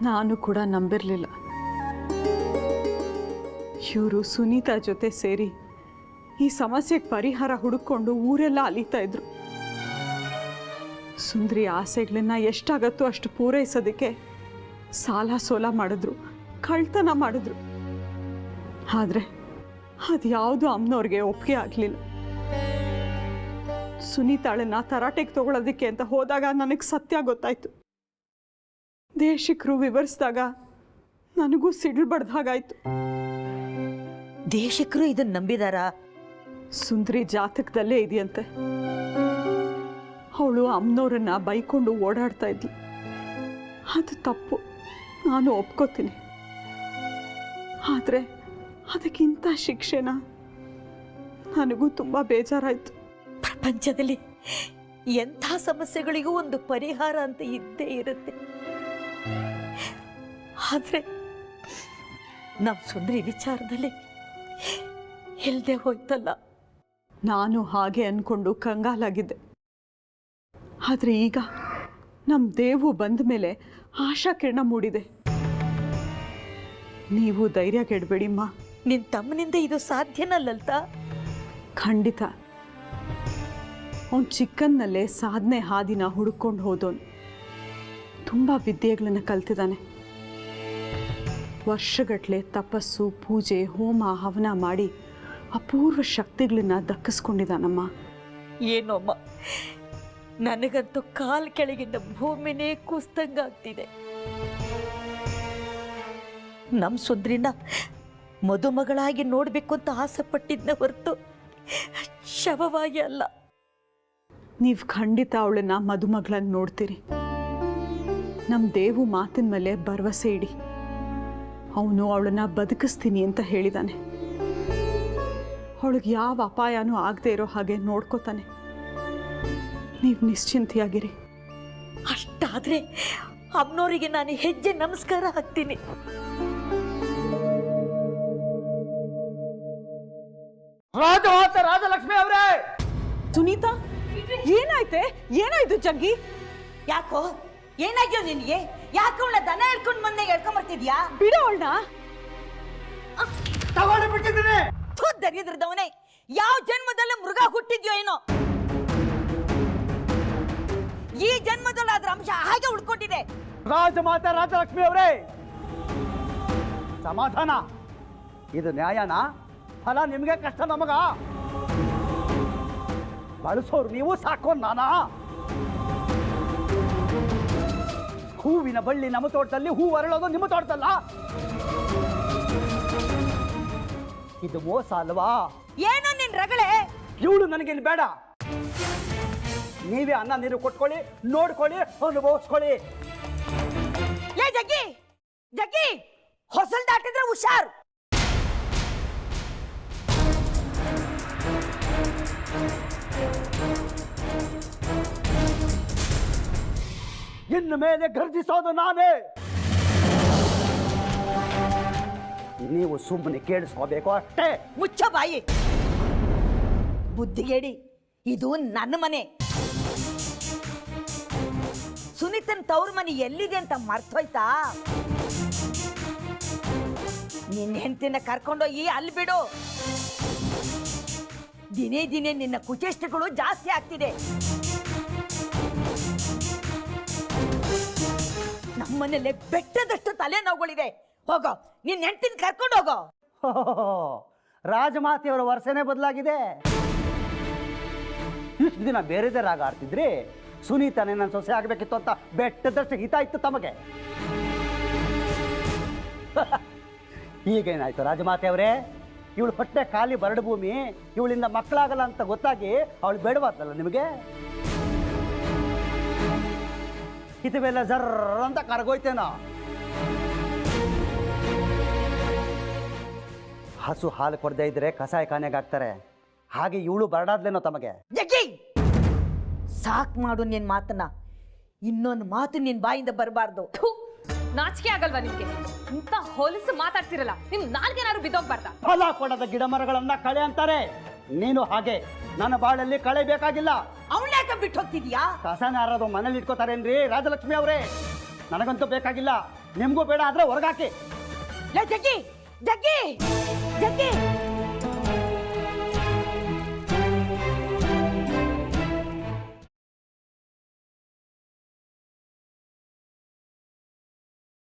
ನಾನು ಕೂಡ ನಂಬಿರಲಿಲ್ಲ. ಇವರು ಸುನೀತಾ ಜೊತೆ ಸೇರಿ ಈ ಸಮಸ್ಯೆಗೆ ಪರಿಹಾರ ಹುಡುಕೊಂಡು ಊರೆಲ್ಲ ಅಲೀತಾ ಇದ್ರು. ಸುಂದ್ರಿ ಆಸೆಗಳನ್ನ ಎಷ್ಟಾಗತ್ತೋ ಅಷ್ಟು ಪೂರೈಸೋದಕ್ಕೆ ಸಾಲ ಸೋಲ ಮಾಡಿದ್ರು, ಕಳ್ತನ ಮಾಡಿದ್ರು. ಆದರೆ ಅದ್ಯಾವುದು ಅಮ್ಮನವ್ರಿಗೆ ಒಪ್ಪಿಗೆ ಆಗಲಿಲ್ಲ. ಸುನೀತಾಳನ್ನ ತರಾಟೆಗೆ ತಗೊಳ್ಳೋದಕ್ಕೆ ಅಂತ ಹೋದಾಗ ನನಗೆ ಸತ್ಯ ಗೊತ್ತಾಯ್ತು. ದೇಶಿಕರು ವಿವರಿಸಿದಾಗ ನನಗೂ ಸಿಡಿಲು ಬಡ್ದಾಗಾಯ್ತು. ದೇಶಿಕರು ಇದನ್ನ ನಂಬಿದಾರಾ? ಸುಂದ್ರಿ ಜಾತಕದಲ್ಲೇ ಇದೆಯಂತೆ. ಅವಳು ಅಮ್ಮನವ್ರನ್ನ ಬೈಕೊಂಡು ಓಡಾಡ್ತಾ ಇದ್ಲು. ಅದು ತಪ್ಪು, ನಾನು ಒಪ್ಕೋತೀನಿ. ಆದರೆ ಅದಕ್ಕಿಂತ ಶಿಕ್ಷೆನ ನನಗೂ ತುಂಬ ಬೇಜಾರಾಯಿತು. ಪ್ರಪಂಚದಲ್ಲಿ ಎಂಥ ಸಮಸ್ಯೆಗಳಿಗೂ ಒಂದು ಪರಿಹಾರ ಅಂತ ಇದ್ದೇ ಇರುತ್ತೆ. ಆದರೆ ನಮ್ಮ ಸುಂದರಿ ವಿಚಾರದಲ್ಲಿ ಇಲ್ಲದೆ ಹೋಯ್ತಲ್ಲ. ನಾನು ಹಾಗೆ ಅಂದ್ಕೊಂಡು ಕಂಗಾಲಾಗಿದ್ದೆ. ಆದರೆ ಈಗ ನಮ್ಮ ದೇವು ಬಂದ ಮೇಲೆ ಆಶಾ ಕಿರಣ ಮೂಡಿದೆ. ನೀವು ಧೈರ್ಯ ಕೆಡಬೇಡಿಮ್ಮ. ನಿನ್ನ ತಮ್ಮನಿಂದ ಇದು ಸಾಧ್ಯನಾ ಲಲಿತಾ? ಖಂಡಿತ. ಅವನು ಚಿಕ್ಕನ್ನಲ್ಲೇ ಸಾಧನೆ ಹಾದಿನ ಹುಡುಕೊಂಡು ಹೋದವನು. ತುಂಬ ವಿದ್ಯೆಗಳನ್ನು ಕಲ್ತಿದ್ದಾನೆ. ವರ್ಷಗಟ್ಟಲೆ ತಪಸ್ಸು, ಪೂಜೆ, ಹೋಮ, ಹವನ ಮಾಡಿ ಅಪೂರ್ವ ಶಕ್ತಿಗಳನ್ನ ದಕ್ಕಿಸ್ಕೊಂಡಿದ್ದಾನಮ್ಮ. ಏನೋಮ್ಮ, ನನಗಂತೂ ಕಾಲು ಕೆಳಗಿಂದ ಭೂಮಿನೇ ಕುಸ್ತಂಗಾಗ್ತಿದೆ. ನಮ್ಮ ಸುಂದ್ರಿನ ಮದುಮಗಳಾಗಿ ನೋಡಬೇಕು ಅಂತ ಆಸೆ ಪಟ್ಟಿದ್ದ ಹೊರತು ಶವವಾಗಿ ಅಲ್ಲ. ನೀವು ಖಂಡಿತ ಅವಳನ್ನ ಮದುಮಗಳನ್ನ ನೋಡ್ತೀರಿ. ನಮ್ಮ ದೇವು ಮಾತಿನ ಮೇಲೆ ಭರವಸೆ ಇಡಿ. ಅವನು ಅವಳನ್ನ ಬದುಕಿಸ್ತೀನಿ ಅಂತ ಹೇಳಿದಾನೆ. ಅವಳಿಗೆ ಯಾವ ಅಪಾಯನೂ ಆಗದೆ ಇರೋ ಹಾಗೆ ನೋಡ್ಕೋತಾನೆ. ನೀವು ನಿಶ್ಚಿಂತೆಯಾಗಿರಿ. ಅಷ್ಟಾದ್ರೆ ಅಮ್ಮನವರಿಗೆ ನಾನು ಹೆಜ್ಜೆ ನಮಸ್ಕಾರ ಹಾಕ್ತೀನಿ. ರಾಜಲಕ್ಷ್ಮಿ ಅವರೇ! ಸುನೀತಾ, ಏನಾಯ್ತೆ? ಏನಾಯ್ತು ಜಗ್ಗಿ? ಯಾಕೋ ಏನಾಗ್ಯೋ ನಿನ್ಗೆ? ಯಾಕೆ ಅವಳ ದನ ಹೇಳ್ಕೊಂಡು ಮೊನ್ನೆ ಹೇಳ್ಕೊಂಬರ್ತಿದ್ಯಾ? ಬಿಡೋ ಅವಳನ್ನ. ತಗೊಂಡು ಬಿಟ್ಟಿದ್ದೀನಿ. ದರಿದ್ರದವನೇ, ಯಾವ ಜನ್ಮದಲ್ಲಿ ಮೃಗ ಹುಟ್ಟಿದ್ಯೋ ಏನೋ. ಈ ಜನ್ಮದಲ್ಲಿ ಅದ್ರ ಅಂಶ ಹಾಗೆ ಉಳ್ಕೊಂಡಿದೆ. ರಾಜಮಾತೆ ರಾಜಲಕ್ಷ್ಮಿ ಅವರೇ, ಸಮಾಧಾನ. ಇದು ನ್ಯಾಯನಾ? ಫಲ ನಿಮ್ಗೆ, ಕಷ್ಟ ನಮಗ. ಬಳಸೋರು ನೀವು, ಸಾಕೋ ನಾನಾ? ಹೂವಿನ ಬಳ್ಳಿ ನಮ್ಮ ತೋಟದಲ್ಲಿ, ಹೂ ಅರಳೋದು ನಿಮ್ಮ ತೋಟದಲ್ಲ. ಇದು ಮೋಸ ಅಲ್ವಾ? ಏನೋ ನಿನ್ ರಗಳೆ. ಇವಳು ನನಗಿಲ್ಲಿ ಬೇಡ. ನೀವೇ ಅನ್ನ ನೀರು ಕೊಟ್ಕೊಳ್ಳಿ, ನೋಡ್ಕೊಳ್ಳಿ, ಅನುಭವಿಸ್ಕೊಳ್ಳಿ. ಲೇ ಜಗ್ಗಿ, ಜಗ್ಗಿ, ಹೊಸಲ್ ದಾಟಿದ್ರೆ ಹುಷಾರ್. ಇನ್ನು ಮೇಲೆ ಗರ್ಜಿಸೋದು ನಾನೇ. ನೀವು ಸುಮ್ಮನೆ ಕೇಳಿಸ್ಕೋಬೇಕು ಅಷ್ಟೇ. ಮುಚ್ಚ ಬಾಯಿ. ಬುದ್ಧಿಗೇಡಿ, ಇದು ನನ್ನ ಮನೆ. ಸುನೀತನ್ ತವ್ರ ಮನೆ ಎಲ್ಲಿದೆ ಅಂತ ಮರ್ತೋಯ್ತಾ? ನಿನ್ನ ಹೆಂಡತಿನ ಕರ್ಕೊಂಡೋಗಿ ಅಲ್ಲಿ ಬಿಡು. ದಿನೇ ದಿನೇ ನಿನ್ನ ಕುಚೇಷ್ಟಗಳು ಜಾಸ್ತಿ ಆಗ್ತಿದೆ. ನಮ್ಮನೇಲೆ ಬೆಟ್ಟದಷ್ಟು ತಲೆನೋವುಗಳಿದೆ. ಹೋಗೋ, ನಿನ್ನ ಹೆಂಡತಿನ ಕರ್ಕೊಂಡು ಹೋಗೋ. ರಾಜಮಾತೆಯವರ ವರ್ಷನೇ ಬದಲಾಗಿದೆ. ಇಷ್ಟು ದಿನ ಬೇರೆದೇ ರಾಗ ಆಡ್ತಿದ್ರಿ. ಸುನೀತಾನೇ ನನ್ನ ಸೊಸೆ ಆಗಬೇಕಿತ್ತು ಅಂತ ಬೆಟ್ಟದಷ್ಟು ಹಿತ ಇತ್ತು ತಮಗೆ. ಈಗೇನಾಯ್ತು ರಾಜಮಾತೆಯವರೇ? ಇವಳು ಹೊಟ್ಟೆ ಖಾಲಿ ಬರಡು ಭೂಮಿ, ಇವಳಿಂದ ಮಕ್ಕಳಾಗಲ್ಲ ಅಂತ ಗೊತ್ತಾಗಿ ಅವಳು ಬೇಡವಾದಲ್ಲ ನಿಮಗೆ? ಹಿತವೆಲ್ಲ ಜರ್ರ ಅಂತ ಕರಗೋಯ್ತೇನೋ. ಹಸು ಹಾಲು ಕೊಡದೇ ಇದ್ರೆ ಕಸಾಯ ಖಾನೆಗೆ ಹಾಕ್ತಾರೆ. ಹಾಗೆ ಇವಳು ಬರಡಾದ್ಲೇನೋ ತಮಗೆ? ಜಗ್ಗಿ, ಸಾಕ್ ಮಾಡು ನಿನ್ ಮಾತನ್ನ. ಇನ್ನೊಂದು ಮಾತು ನಿನ್ ಬಾಯಿಂದ ಬರಬಾರ್ದು. ನಾಚಿಕೆ ಆಗಲ್ವಾ ನಿಮ್ಗೆ? ಇಂತ ಹೊಲಸು ಮಾತಾಡ್ತಿರಲ್ಲ, ನಿಮ್ ನಾಲ್ಗೇನಾದ್ರು ಬಿದ್ದೋಗ್ಬಾರ್ದ? ಫಲ ಕೊಡದ ಗಿಡ ಮರಗಳನ್ನ ಕಳೆ ಅಂತಾರೆ. ನೀನು ಹಾಗೆ. ನನ್ನ ಬಾಳಲ್ಲಿ ಕಳೆ ಬೇಕಾಗಿಲ್ಲ. ಅವಳ್ಯಾಕ ಬಿಟ್ಟು ಹೋಗ್ತಿದ್ಯಾ? ಕಸನ ಯಾರಾದ್ರು ಮನೇಲಿ ಇಟ್ಕೋತಾರೇನ್ರಿ ರಾಜಲಕ್ಷ್ಮಿ ಅವರೇ? ನನಗಂತೂ ಬೇಕಾಗಿಲ್ಲ, ನಿಮಗೂ ಬೇಡ ಆದರೆ ಹೊರಗಾಕಿ. ಲೇ ಜಗ್ಗಿ ಜಗ್ಗಿ ಜಗ್ಗಿ